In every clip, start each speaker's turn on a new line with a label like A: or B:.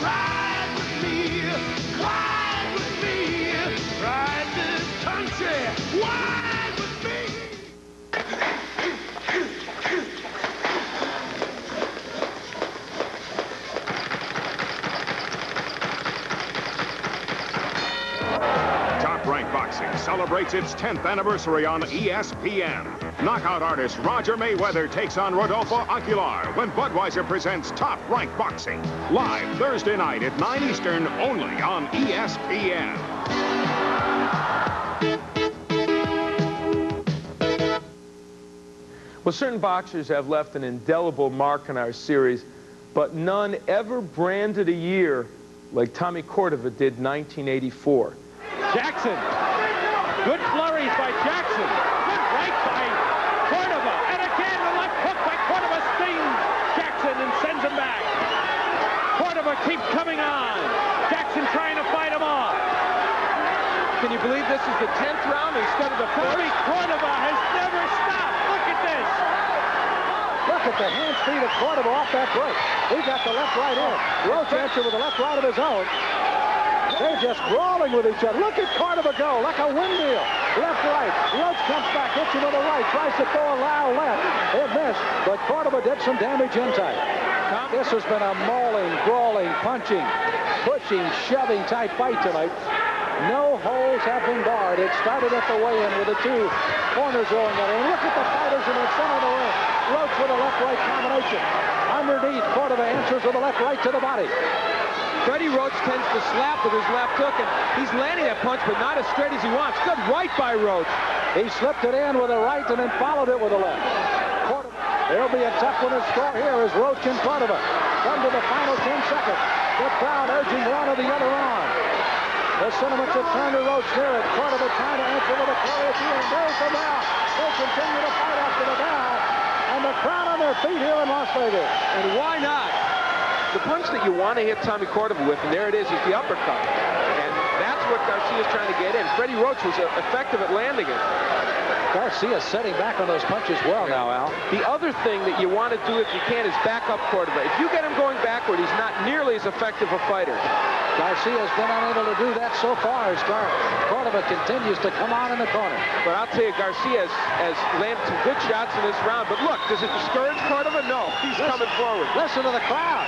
A: Ride with me, ride with me, ride this country, ride with me.
B: Top Rank Boxing celebrates its 10th anniversary on ESPN. Knockout artist Roger Mayweather takes on Rodolfo Aguilar when Budweiser presents Top Rank Boxing. Live Thursday night at 9 Eastern, only on ESPN.
C: Well, certain boxers have left an indelible mark on our series, but none ever branded a year like Tommy Cordova did 1984.
D: Jackson. Good flurries by Jackson. Good right by Cordova. And again, the left hook by Cordova stings Jackson and sends him back. Cordova keeps coming on. Jackson trying to fight him off.
C: Can you believe this is the 10th round instead of the first?
D: Cordova has never stopped. Look at this.
E: Look at the hand speed of Cordova off that break. He got the left right in. Roach answered with the left right of his own. They're just brawling with each other. Look at Cordova go, like a windmill. Left, right. Roach comes back, hits him with the right, tries to throw a loud left. It missed, but Cordova did some damage inside. This has been a mauling, brawling, punching, pushing, shoving type fight tonight. No holes have been barred. It started at the weigh-in with the two corners rolling at it. And look at the fighters in the center of the ring. Roach with a left-right combination. Underneath, Cordova answers with a left-right to the body.
C: Freddie Roach tends to slap with his left hook, and he's landing that punch, but not as straight as he wants. Good right by Roach.
E: He slipped it in with a right and then followed it with a left. There'll be a tough one to score here as Roach and Cordova come to the final 10 seconds. The crowd urging one or the other on. The sentiments have turned to Roach near it. Cordova trying to answer with a play at the end. There's the bell. They continue to fight after the bell. And the crowd on their feet here in Las Vegas.
C: And why not? The punch that you want to hit Tommy Cordova with, and there it is the uppercut. And that's what Garcia's trying to get in. Freddie Roach was effective at landing it.
E: Garcia's setting back on those punches well now, Al.
C: The other thing that you want to do, if you can, is back up Cordova. If you get him going backward, he's not nearly as effective a fighter.
E: Garcia's been unable to do that so far as Cordova continues to come on in the corner.
C: But I'll tell you, Garcia has landed some good shots in this round. But look, does it discourage Cordova? No, he's coming forward.
E: Listen to the crowd.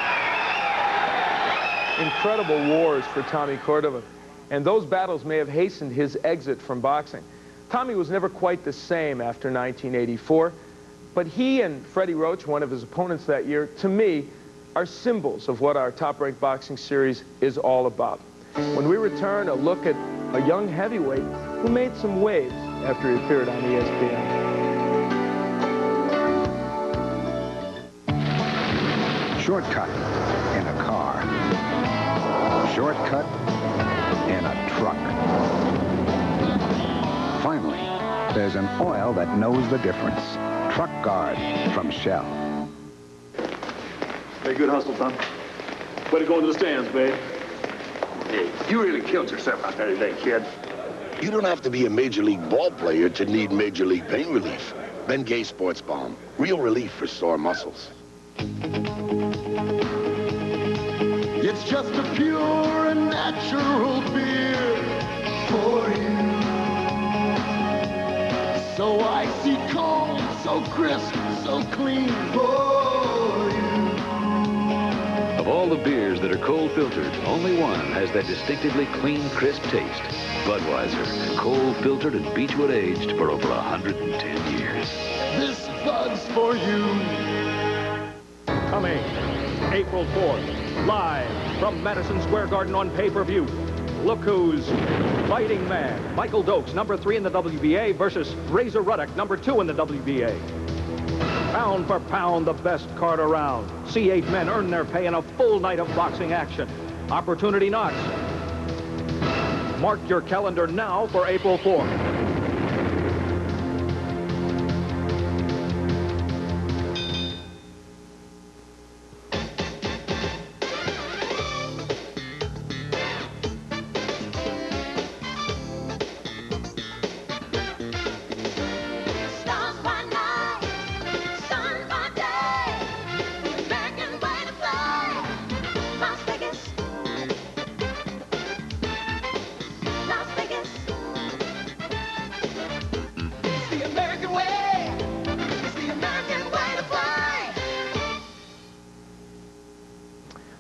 C: Incredible wars for Tommy Cordova, and those battles may have hastened his exit from boxing. Tommy was never quite the same after 1984, but he and Freddie Roach, one of his opponents that year, to me, are symbols of what our Top Rank Boxing series is all about. When we return, a look at a young heavyweight who made some waves after he appeared on ESPN.
F: Shortcut in a car. Shortcut in a truck. Finally, there's an oil that knows the difference. Truck Guard from Shell.
G: Hey, good hustle, Tom. Way to go into the stands, babe.
H: Hey, you really killed yourself out there today, kid. You don't have to be a major league ball player to need major league pain relief. Ben Gay Sports Balm. Real relief for sore muscles.
A: It's just a pure and natural beer for you. So icy cold, so crisp, so clean for you.
I: Of all the beers that are cold filtered, only one has that distinctively clean, crisp taste. Budweiser, cold filtered and Beechwood aged for over 110 years.
A: This Bud's for you.
D: Coming April 4th, live from Madison Square Garden on pay-per-view. Look who's fighting man. Michael Dokes, number 3 in the WBA, versus Razor Ruddock, number 2 in the WBA. Pound for pound, the best card around. See 8 men earn their pay in a full night of boxing action. Opportunity knocks. Mark your calendar now for April 4th.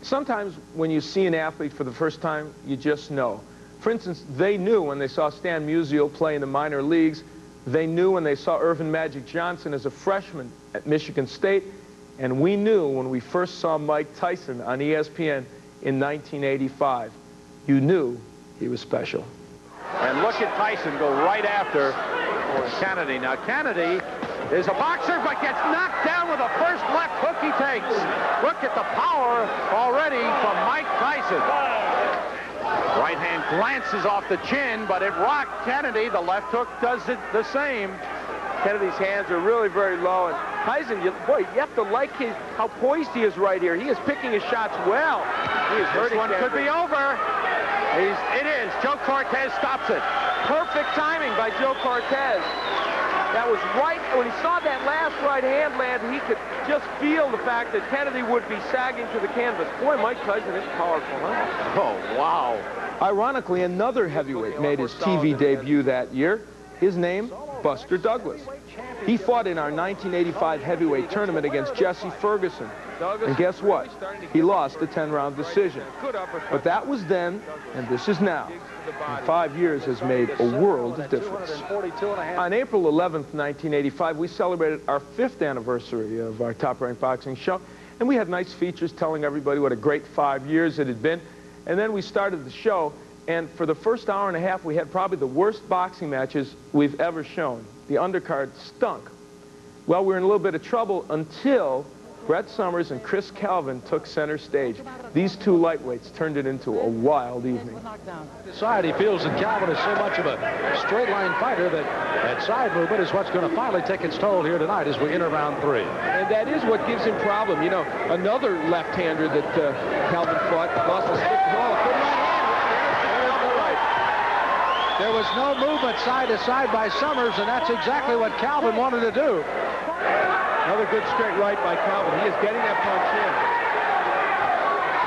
C: Sometimes when you see an athlete for the first time, you just know. For instance, they knew when they saw Stan Musial play in the minor leagues. They knew when they saw Irvin Magic Johnson as a freshman at Michigan State. And we knew when we first saw Mike Tyson on ESPN in 1985. You knew he was special.
J: And look at Tyson go right after Kennedy. Now, Kennedy is a boxer, but gets knocked down with the first left hook he takes. Look at the power already from Mike Tyson. Right hand glances off the chin, but it rocked Kennedy. The left hook does it the same.
C: Kennedy's hands are really very low. And Tyson, boy, you have to like how poised he is right here. He is picking his shots well. He is hurting.
J: This one could be over. It is. Joe Cortez stops it.
C: Perfect timing by Joe Cortez. That was right. When he saw that last right hand land, he could just feel the fact that Kennedy would be sagging to the canvas. Boy, Mike Tyson is powerful, huh?
J: Oh, wow.
C: Ironically, another heavyweight made his TV debut that year. His name, Buster Douglas. He fought in our 1985 heavyweight tournament against Jesse Ferguson. And guess what? He lost a 10-round decision. But that was then, and this is now. And 5 years has made a world of difference. On April 11th, 1985, we celebrated our 5th anniversary of our Top Rank Boxing show. And we had nice features telling everybody what a great 5 years it had been. And then we started the show, and for the first hour and a half, we had probably the worst boxing matches we've ever shown. The undercard stunk. Well, we were in a little bit of trouble until Brett Summers and Chris Calvin took center stage. These two lightweights turned it into a wild evening.
E: Side, he feels that Calvin is so much of a straight-line fighter that side movement is what's going to finally take its toll here tonight as we enter round 3.
C: And that is what gives him problem. You know, another left-hander that Calvin fought lost a stick ball. Good right hand.
E: There was no movement side to side by Summers, and that's exactly what Calvin wanted to do.
C: Another good straight right by Calvin. He is getting that punch in.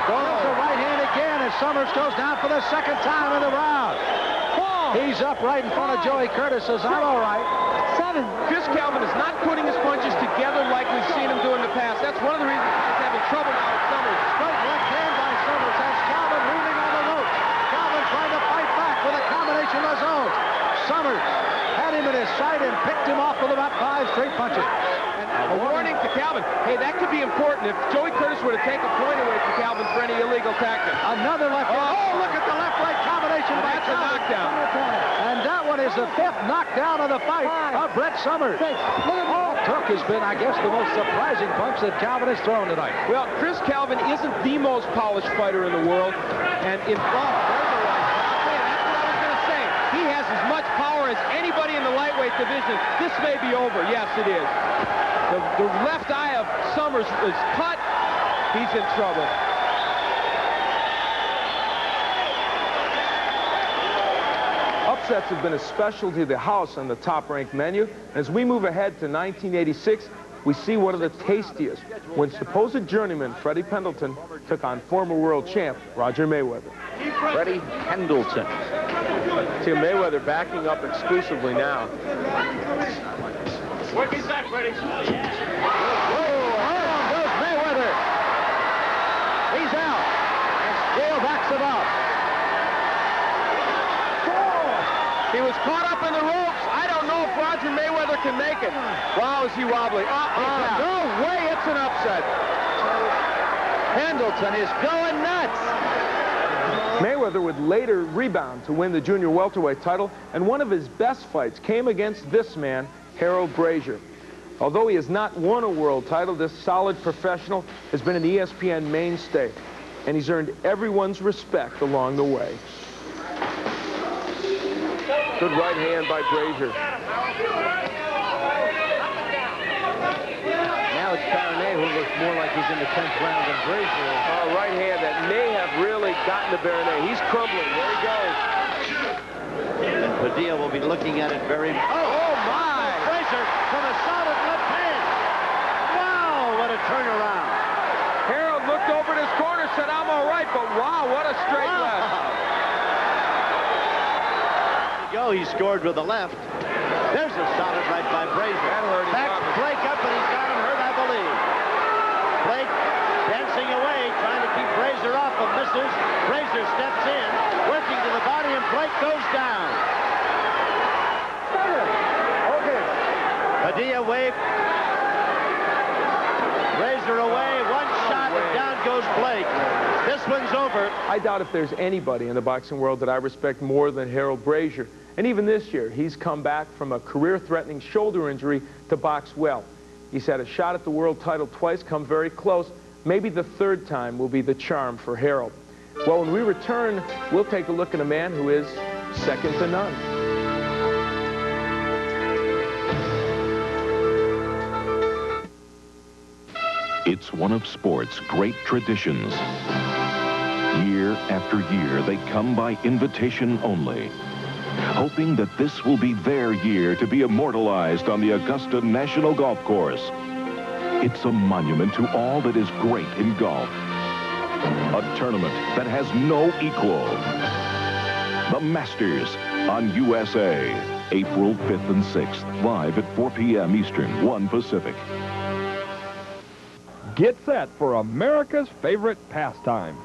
E: Going to right hand again as Summers goes down for the second time in the round. He's up right in front of Joey Curtis, says, I'm all right.
C: 7. Chris Calvin is not putting his punches together like we've seen him do in the past. That's one of the reasons he's having trouble now with Summers.
E: Straight left hand by Summers has Calvin leaning on the rope. Calvin trying to fight back with a combination of his own. Summers had him in his sight and picked him off with about 5 straight punches.
C: A warning to Calvin. Hey, that could be important if Joey Curtis were to take a point away from Calvin for any illegal tactic.
E: Another left hand. Oh, look at the left-right combination by
C: That's a knockdown.
E: And that one is the 5th knockdown of the fight of Brett Summers. All took has been, I guess, the most surprising punch that Calvin has thrown tonight.
C: Well, Chris Calvin isn't the most polished fighter in the world. And in he has as much power as anybody in the lightweight division. This may be over. Yes, it is. The left eye of Summers is cut. He's in trouble. Upsets have been a specialty of the house on the top-ranked menu. As we move ahead to 1986, we see one of the tastiest when supposed journeyman Freddie Pendleton took on former world champ Roger Mayweather.
J: Freddie Pendleton.
C: See Mayweather backing up exclusively now.
G: Work his back, Freddie.
E: Whoa, down goes Mayweather. He's out. And Scale backs him up.
C: He was caught up in the ropes. I don't know if Roger Mayweather can make it. Wow, is he wobbly. No way, it's an upset.
J: Pendleton is going nuts.
C: Mayweather would later rebound to win the junior welterweight title, and one of his best fights came against this man, Harold Brazier. Although he has not won a world title, this solid professional has been an ESPN mainstay, and he's earned everyone's respect along the way. Good right hand by Brazier.
J: Now it's Carnet, who looks more like he's in the 10th round than Brazier.
C: Right hand that may have really gotten to Barnett. He's crumbling. There he goes.
J: Padilla will be looking at it very...
E: Oh, my! Brazier from a solid left hand. Wow, what a turnaround.
C: Harold looked over at his corner, said, I'm all right, but wow, what a straight left.
J: He scored with the left. There's a solid right by Brazier. Backs Blake up, and he's got him hurt, I believe. Blake dancing away, trying to keep Razor off of misses. Razor steps in, working to the body, and Blake goes down. Padilla wave. Razor away, one shot, and down goes Blake. This one's over.
C: I doubt if there's anybody in the boxing world that I respect more than Harold Brazier. And even this year, he's come back from a career-threatening shoulder injury to box well. He's had a shot at the world title twice, come very close. Maybe the third time will be the charm for Harold. Well, when we return, we'll take a look at a man who is second to none.
K: It's one of sport's great traditions. Year after year, they come by invitation only, hoping that this will be their year to be immortalized on the Augusta National Golf Course. It's a monument to all that is great in golf. A tournament that has no equal. The Masters on USA, April 5th and 6th, live at 4 p.m. Eastern, 1 Pacific.
L: Get set for America's favorite pastime.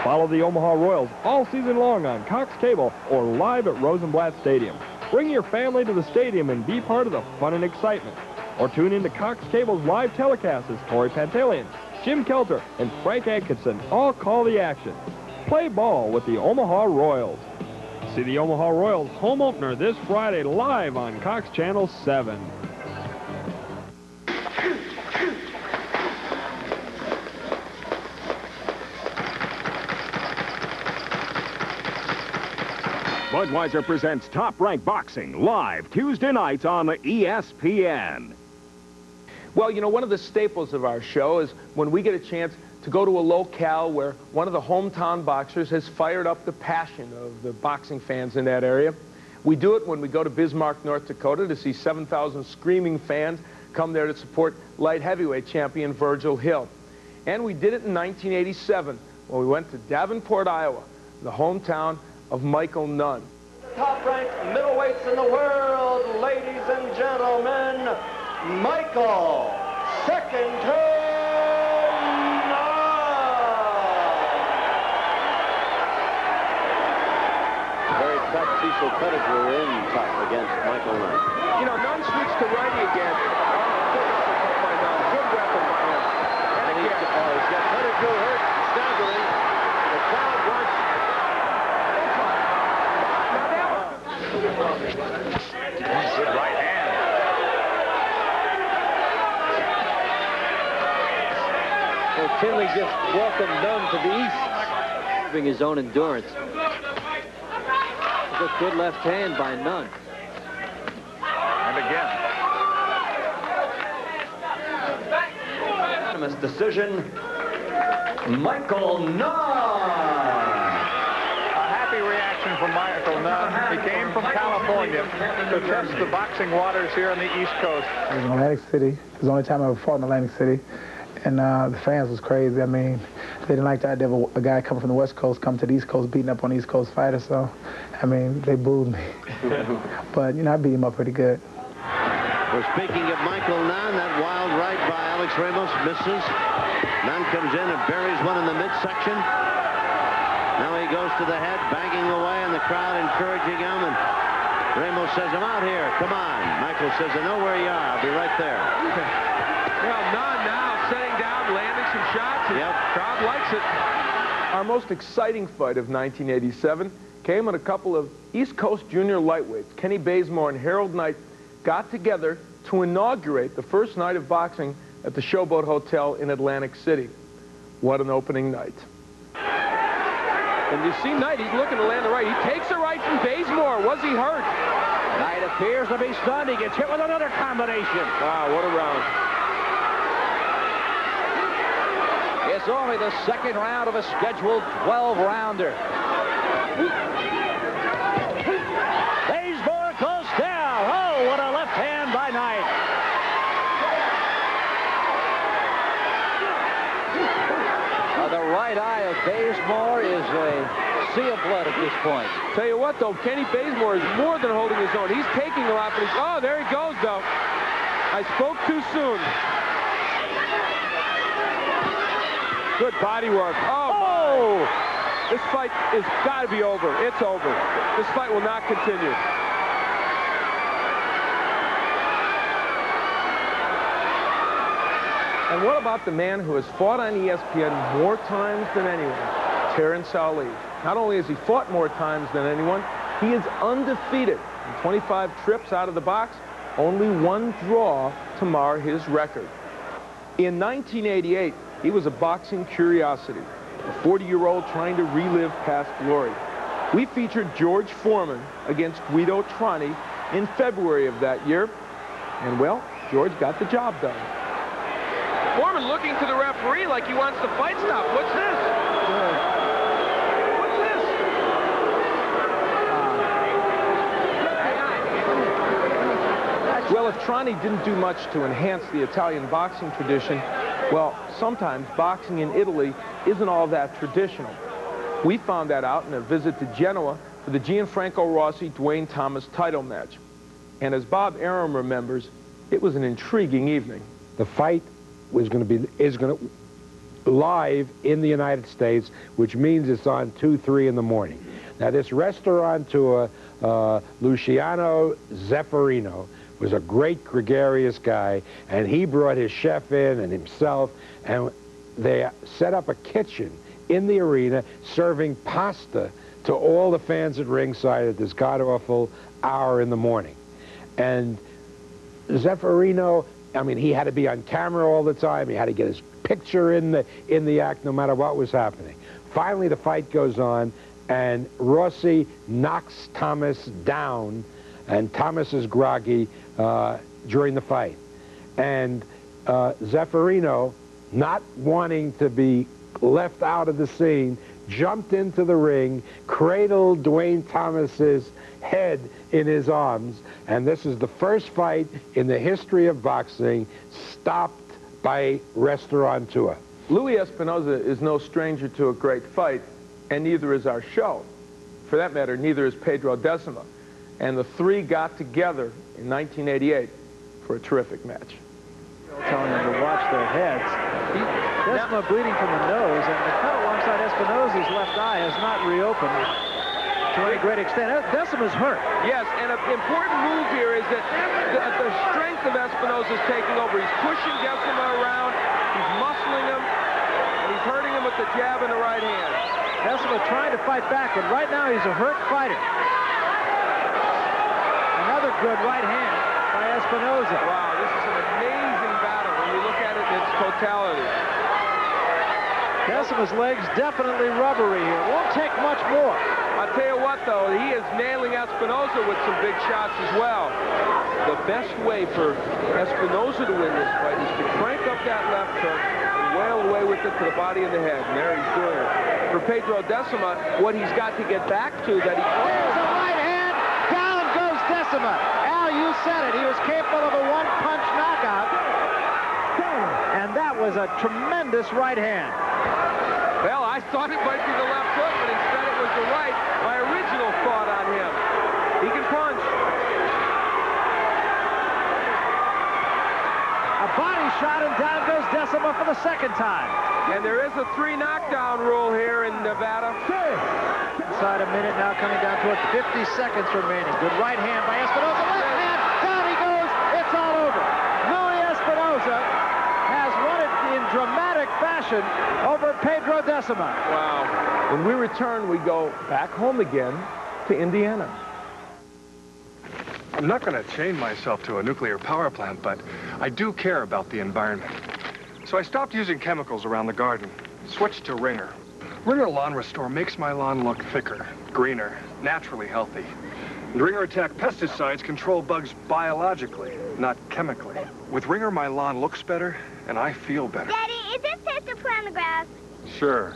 L: Follow the Omaha Royals all season long on Cox Cable or live at Rosenblatt Stadium. Bring your family to the stadium and be part of the fun and excitement. Or tune in to Cox Cable's live telecasts as Torrey Pantaleon, Jim Kelter, and Frank Atkinson all call the action. Play ball with the Omaha Royals. See the Omaha Royals home opener this Friday live on Cox Channel 7.
B: Budweiser presents Top Rank Boxing live Tuesday nights on ESPN.
C: Well, you know, one of the staples of our show is when we get a chance to go to a locale where one of the hometown boxers has fired up the passion of the boxing fans in that area. We do it when we go to Bismarck, North Dakota to see 7,000 screaming fans come there to support light heavyweight champion Virgil Hill. And we did it in 1987 when we went to Davenport, Iowa, the hometown of Michael Nunn.
M: Top-ranked middleweights in the world, ladies and gentlemen, Michael, second to none.
J: Very tough Cecil Pettigrew in tough against Michael Nunn.
C: You know, Nunn switched to righty again. Good weapon by him.
J: And he's got Pettigrew hurt, staggering. The crowd wants...
B: Good right hand.
J: Well, Finley just welcomed Nunn to the east. Having his own endurance. A good left hand by Nunn.
B: And again.
M: Unanimous decision, Michael Nunn.
J: Reaction from Michael Nunn. He came from California to test the boxing waters here on the East Coast.
N: It was in Atlantic City. It was the only time I ever fought in Atlantic City. And the fans was crazy. I mean, they didn't like the idea of a guy coming from the West Coast come to the East Coast beating up on East Coast fighters. So, I mean, they booed me. But, you know, I beat him up pretty good.
J: We're speaking of Michael Nunn. That wild right by Alex Ramos misses. Nunn comes in and buries one in the midsection. Now he goes to the head, banging away, and the crowd encouraging him. And Ramos says, I'm out here. Come on. Michael says, I know where you are. I'll be right there.
C: Well, Nunn now setting down, landing some shots, and the crowd likes it. Our most exciting fight of 1987 came when a couple of East Coast junior lightweights, Kenny Bazemore and Harold Knight, got together to inaugurate the first night of boxing at the Showboat Hotel in Atlantic City. What an opening night. And you see Knight, he's looking to land the right. He takes a right from Bazemore. Was he hurt?
J: Knight appears to be stunned. He gets hit with another combination.
C: Wow, what a round.
M: It's only the second round of a scheduled 12-rounder.
J: Bazemore goes down. Oh, what a left hand by Knight.
M: The right eye of Bazemore is a sea of blood at this point.
C: Tell you what, though, Kenny Bazemore is more than holding his own. He's taking a lot, but he's... Oh, there he goes, though. I spoke too soon. Good body work. Oh! This fight has got to be over. It's over. This fight will not continue. And what about the man who has fought on ESPN more times than anyone, Terrence Ali? Not only has he fought more times than anyone, he is undefeated in 25 trips out of the box, only one draw to mar his record. In 1988, he was a boxing curiosity, a 40-year-old trying to relive past glory. We featured George Foreman against Guido Trani in February of that year, and well, George got the job done. Foreman looking to the referee like he wants the fight stop. What's this? What's this? Well, if Trani didn't do much to enhance the Italian boxing tradition, well, sometimes boxing in Italy isn't all that traditional. We found that out in a visit to Genoa for the Gianfranco Rossi-Dwayne Thomas title match. And as Bob Arum remembers, it was an intriguing evening.
O: The fight is going to live in the United States, which means it's on 2, 3 in the morning. Now, this restaurateur, Luciano Zeffirino, was a great gregarious guy, and he brought his chef in and himself, and they set up a kitchen in the arena serving pasta to all the fans at ringside at this god-awful hour in the morning. And Zeffirino, I mean, he had to be on camera all the time. He had to get his picture in the act no matter what was happening. Finally, the fight goes on, and Rossi knocks Thomas down, and Thomas is groggy during the fight. And Zeffirino, not wanting to be left out of the scene, jumped into the ring, cradled Dwayne Thomas's head in his arms, and this is the first fight in the history of boxing stopped by restaurateur.
C: Louis Espinosa is no stranger to a great fight, and neither is our show. For that matter, neither is Pedro Decima. And the three got together in 1988 for a terrific match.
M: Telling them to watch their heads. Decima bleeding from the nose, and the cut alongside Espinosa's left eye has not reopened to any great extent. Decima's hurt.
C: Yes, and an important move here is that the strength of Espinosa is taking over. He's pushing Decima around, he's muscling him, and he's hurting him with the jab in the right hand.
M: Decima trying to fight back, but right now he's a hurt fighter. Another good right hand by Espinosa.
C: Wow, this is an amazing battle when you look at it in its totality.
M: Decima's legs definitely rubbery here. Won't take much more.
C: I'll tell you what, though, he is nailing Espinosa with some big shots as well. The best way for Espinosa to win this fight is to crank up that left hook and wail away with it to the body and the head. And there he's doing it. For Pedro Decima, what he's got to get back to that he...
M: There's a right hand. Down goes Decima. Al, you said it. He was capable of a one-punch knockout. And that was a tremendous right hand.
C: Well, I thought it might be the left hook, but instead it was the right. My original thought on him. He can punch.
M: A body shot, and down goes Decima for the second time.
C: And there is a 3 knockdown rule here in Nevada.
M: Inside a minute now, coming down to 50 seconds remaining. Good right hand by Espinosa. Left hand. Down he goes. It's all over. Louis Espinosa has won it in dramatic fashion over Pedro Decima.
C: Wow. When we return, we go back home again to Indiana.
P: I'm not going to chain myself to a nuclear power plant, but I do care about the environment. So I stopped using chemicals around the garden, switched to Ringer. Ringer Lawn Restore makes my lawn look thicker, greener, naturally healthy. And Ringer Attack pesticides control bugs biologically, not chemically. With Ringer, my lawn looks better, and I feel better.
Q: Daddy, is this safe to plant the grass?
P: Sure.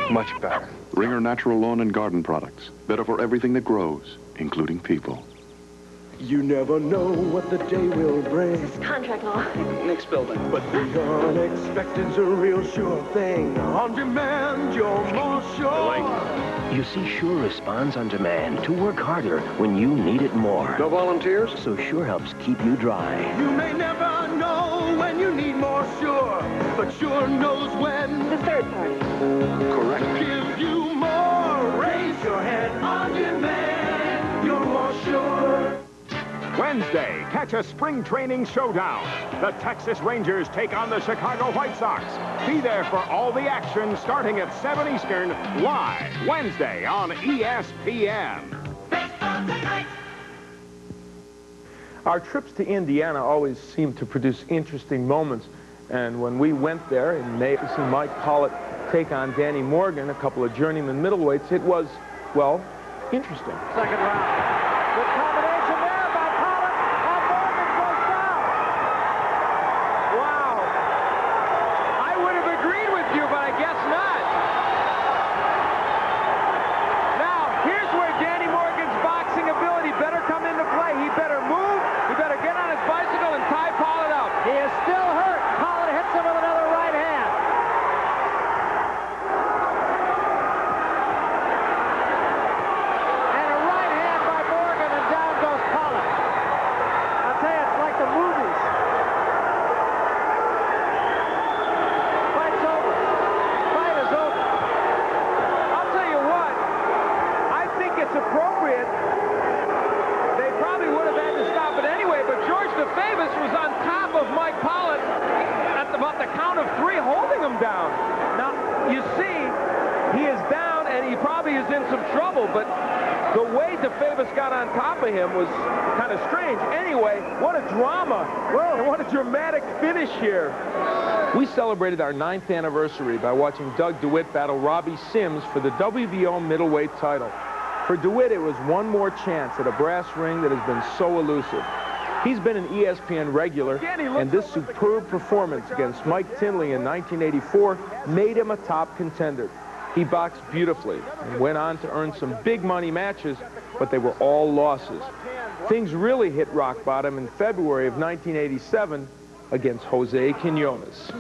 P: Much better.
R: Ringer Natural Lawn and Garden Products. Better for everything that grows, including people.
A: You never know what the day will bring.
Q: It's contract law.
A: Next building. But the unexpected's a real sure thing. On demand, you're more sure.
S: You see, Sure responds on demand to work harder when you need it more.
A: No volunteers?
S: So Sure helps keep you dry.
A: You may never know when you need more Sure. but sure knows when.
Q: The third part.
R: Correct.
A: Give you more. Raise your head on demand. You're more sure.
B: Wednesday, catch a spring training showdown. The Texas Rangers take on the Chicago White Sox. Be there for all the action starting at 7 Eastern, live Wednesday on ESPN.
C: Our trips to Indiana always seem to produce interesting moments. And when we went there in May to see Mike Pollitt take on Danny Morgan, a couple of journeyman middleweights, it was, well, interesting.
M: Second round. Good combination there by Pollitt, and Morgan goes down.
C: Wow. I would have agreed with you, but I guess not. Now, here's where Danny Morgan's boxing ability better come into play. He better move, he better get on his bicycle and tie Pollitt up.
M: He is still hurt. Pollitt hits him with another right hand. And a right hand by Morgan, and down goes Pollitt. I'll tell you, it's like the movies. Fight's over. Fight is over.
C: I'll tell you what, I think it's appropriate. They probably would have had to stop it anyway, but George DeFavis was on top of Mike Pollitt at about the count of 3, holding him down. Now, you see, he is down, and he probably is in some trouble, but the way DeFavis got on top of him was kind of strange. Anyway, what a drama. Well, what a dramatic finish here. We celebrated our 9th anniversary by watching Doug DeWitt battle Robbie Sims for the WBO middleweight title. For DeWitt, it was one more chance at a brass ring that has been so elusive. He's been an ESPN regular, and this superb performance against Mike Tinley in 1984 made him a top contender. He boxed beautifully and went on to earn some big money matches, but they were all losses. Things really hit rock bottom in February of 1987 against Jose Quinones.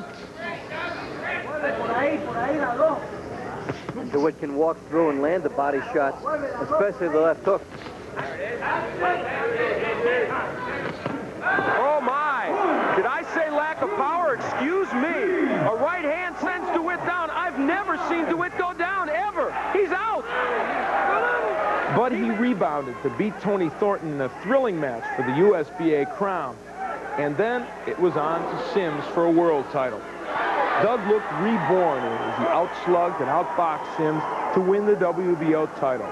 T: DeWitt can walk through and land the body shots, especially the left hook.
C: Oh, my. Did I say lack of power? Excuse me. A right hand sends DeWitt down. I've never seen DeWitt go down, ever. He's out. But he rebounded to beat Tony Thornton in a thrilling match for the USBA crown. And then it was on to Sims for a world title. Doug looked reborn as he outslugged and outboxed Sims to win the WBO title.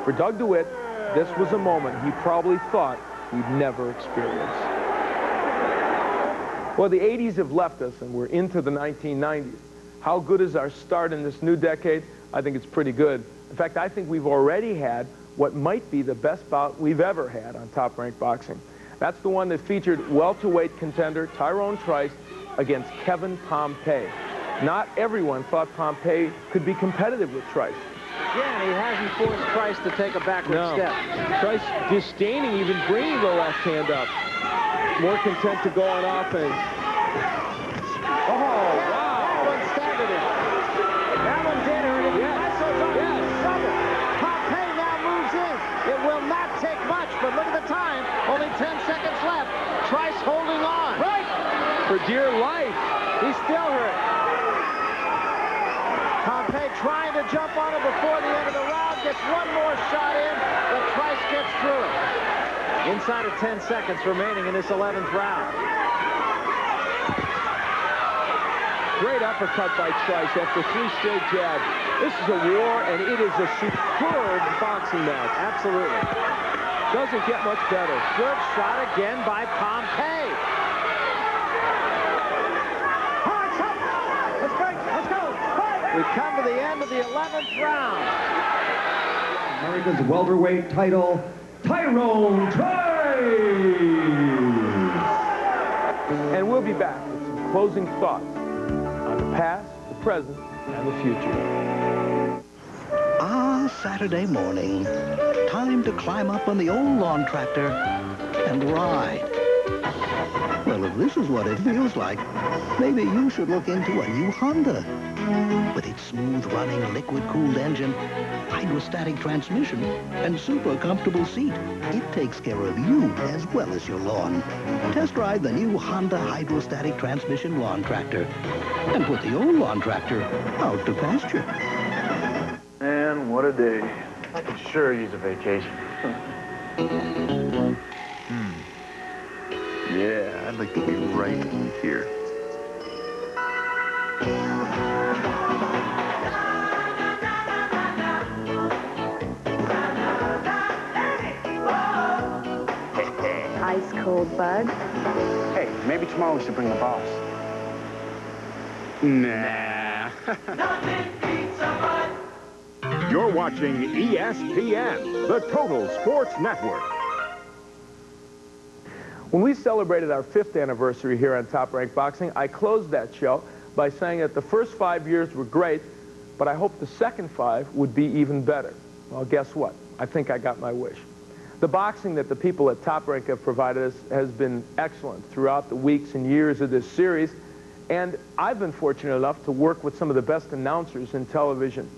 C: For Doug DeWitt, this was a moment he probably thought he'd never experience. Well, the 80s have left us, and we're into the 1990s. How good is our start in this new decade? I think it's pretty good. In fact, I think we've already had what might be the best bout we've ever had on Top Rank Boxing. That's the one that featured welterweight contender Tyrone Trice against Kevin Pompey. Not everyone thought Pompey could be competitive with Trice.
M: Yeah, and he hasn't forced Trice to take a backward step.
C: Trice disdaining even bringing the left hand up. More content to go on offense. Oh, wow.
M: That one staggered him. That one did hurt him.
C: Yes.
M: Trouble. Pompey now moves in. It will not take much, but look at the time. Only 10 seconds left. Trice holding on.
C: Right. For dear life.
M: He's still hurt. Pompey trying to jump on him before the end of the round. Gets one more shot in, but Trice gets through it. Inside of 10 seconds remaining in this 11th round.
C: Great uppercut by Trice after 3 straight jabs. This is a war, and it is a superb boxing match.
M: Absolutely.
C: Doesn't get much better.
M: Good shot again by Pompey. Let's go. We come to the end of the 11th round.
U: America's welterweight title, Tyrone Trice.
C: And we'll be back with some closing thoughts on the past, the present, and the future.
V: Ah, Saturday morning. Time to climb up on the old lawn tractor and ride. Well, if this is what it feels like, Maybe you should look into a new Honda. With its smooth-running, liquid-cooled engine, hydrostatic transmission, and super comfortable seat, it takes care of you as well as your lawn. Test drive the new Honda hydrostatic transmission lawn tractor and put the old lawn tractor out to pasture.
T: And what a day. I could sure use a vacation.
R: Yeah, I'd like to be right here.
F: Ice cold, bud.
H: Hey, maybe tomorrow we should bring the boss.
B: Nah. You're watching ESPN, the Total Sports Network.
C: When we celebrated our 5th anniversary here on Top Rank Boxing, I closed that show by saying that the first 5 years were great, but I hoped the second 5 would be even better. Well, guess what? I think I got my wish. The boxing that the people at Top Rank have provided us has been excellent throughout the weeks and years of this series, and I've been fortunate enough to work with some of the best announcers in television.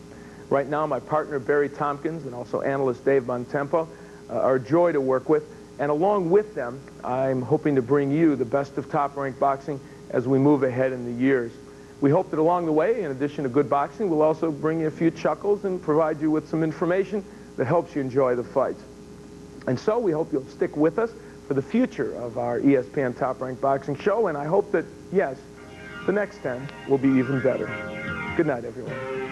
C: Right now, my partner Barry Tompkins and also analyst Dave Bontempo are a joy to work with, and along with them, I'm hoping to bring you the best of Top Rank Boxing as we move ahead in the years. We hope that along the way, in addition to good boxing, we'll also bring you a few chuckles and provide you with some information that helps you enjoy the fights. And so we hope you'll stick with us for the future of our ESPN Top Rank Boxing show, and I hope that, yes, the next 10 will be even better. Good night, everyone.